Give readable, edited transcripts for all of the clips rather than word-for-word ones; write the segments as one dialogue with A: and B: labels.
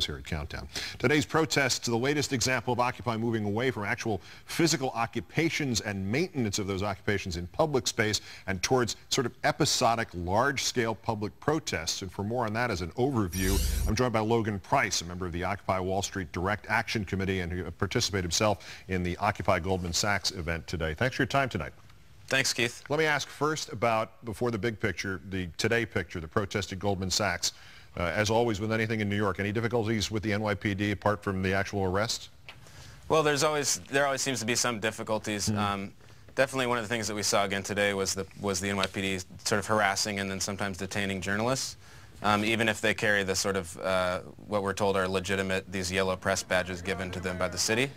A: here at Countdown. Today's protest, the latest example of Occupy moving away from actual physical occupations and maintenance of those occupations in public space and towards sort of episodic, large-scale public protests. And for more on that as an overview, I'm joined by Logan Price, a member of the Occupy Wall Street Direct Action Committee, and who participated himself in the Occupy Goldman Sachs event today. Thanks for your time tonight.
B: Thanks, Keith.
A: Let me ask first about, before the big picture, the today picture, the protest at Goldman Sachs. As always with anything in New York, any difficulties with the NYPD apart from the actual arrest?
B: Well, there always seems to be some difficulties. Definitely one of the things that we saw again today was the NYPD sort of harassing and then sometimes detaining journalists, even if they carry the sort of what we're told are legitimate, these yellow press badges given to them by the city.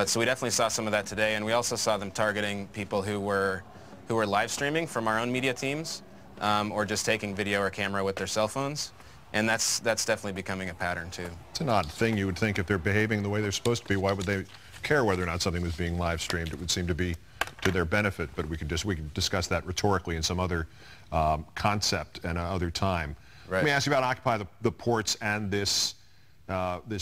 B: So we definitely saw some of that today, and we also saw them targeting people who were live streaming from our own media teams, or just taking video or camera with their cell phones, and that's definitely becoming a pattern too.
A: It's an odd thing. You would think if they're behaving the way they're supposed to be, why would they care whether or not something was being live streamed? It would seem to be to their benefit, but we can discuss that rhetorically in some other concept and other time.
B: Right. Let
A: me ask you about Occupy the ports and this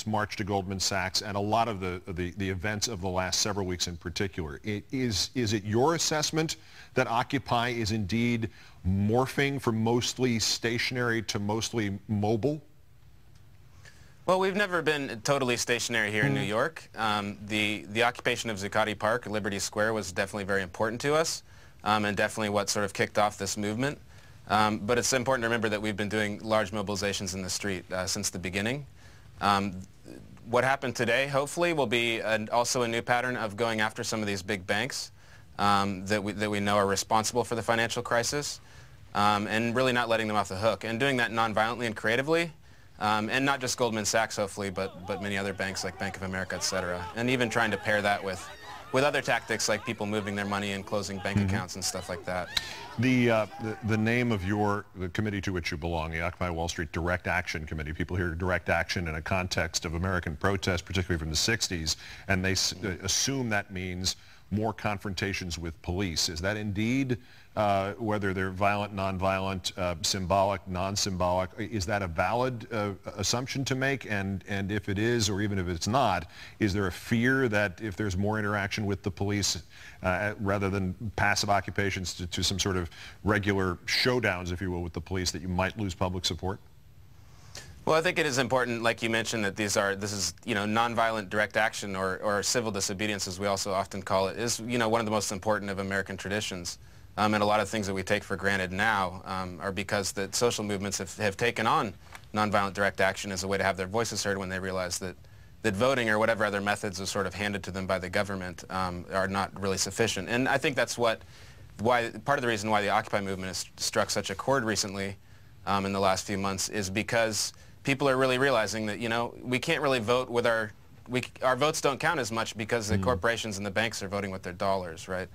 A: march to Goldman Sachs and a lot of the events of the last several weeks in particular. Is it your assessment that Occupy is indeed morphing from mostly stationary to mostly mobile?
B: Well, we've never been totally stationary here in New York. The occupation of Zuccotti Park, Liberty Square, was definitely very important to us, and definitely what sort of kicked off this movement. But it's important to remember that we've been doing large mobilizations in the street since the beginning. What happened today, hopefully, will be also a new pattern of going after some of these big banks that we know are responsible for the financial crisis, and really not letting them off the hook, and doing that nonviolently and creatively, and not just Goldman Sachs, hopefully, but many other banks like Bank of America, etc., and even trying to pair that with other tactics like people moving their money and closing bank accounts and stuff like that.
A: The name of the committee to which you belong, the Occupy Wall Street Direct Action Committee, people hear direct action in a context of American protest, particularly from the 60s, and they assume that means more confrontations with police. Is that indeed, whether they're violent, nonviolent, symbolic, non-symbolic, is that a valid assumption to make? And if it is, or even if it's not, is there a fear that if there's more interaction with the police, rather than passive occupations to some sort of regular showdowns, if you will, with the police, that you might lose public support?
B: Well, I think it is important, like you mentioned, that this is, nonviolent direct action, or civil disobedience, as we also often call it, is, one of the most important of American traditions. And a lot of things that we take for granted now are because the social movements have taken on nonviolent direct action as a way to have their voices heard when they realize that voting or whatever other methods are sort of handed to them by the government are not really sufficient. And I think that's why part of the reason why the Occupy movement has struck such a chord recently in the last few months is because people are really realizing that, we can't really vote with our votes don't count as much because the corporations and the banks are voting with their dollars, right?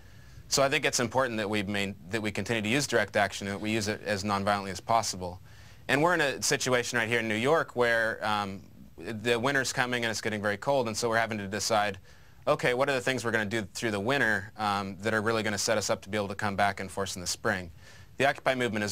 B: So I think it's important that we continue to use direct action and that we use it as nonviolently as possible. And we're in a situation right here in New York where the winter's coming and it's getting very cold, and so we're having to decide, okay, what are the things we're going to do through the winter that are really going to set us up to be able to come back and force in the spring? The Occupy movement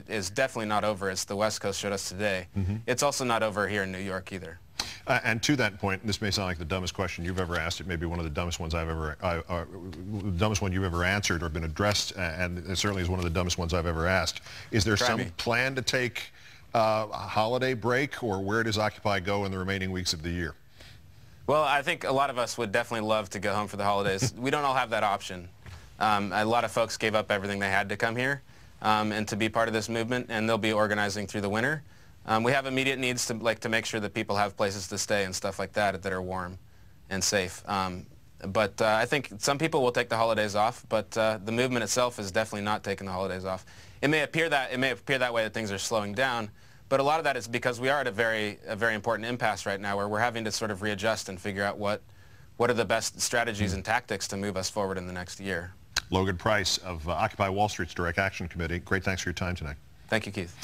B: is definitely not over, as the West Coast showed us today. It's also not over here in New York either.
A: And to that point, this may sound like the dumbest question you've ever asked. It may be one of the dumbest ones the dumbest one you've ever answered or been addressed, and it certainly is one of the dumbest ones I've ever asked. Is there some plan to take a holiday break, or where does Occupy go in the remaining weeks of the year?
B: Well, I think a lot of us would definitely love to go home for the holidays. We don't all have that option. A lot of folks gave up everything they had to come here and to be part of this movement, and they'll be organizing through the winter. We have immediate needs to make sure that people have places to stay and stuff like that are warm and safe. I think some people will take the holidays off, but the movement itself is definitely not taking the holidays off. It may appear that way that things are slowing down, but a lot of that is because we are at a very important impasse right now, where we're having to sort of readjust and figure out what are the best strategies and tactics to move us forward in the next year.
A: Logan Price of Occupy Wall Street's Direct Action Committee. Great thanks for your time tonight.
B: Thank you, Keith.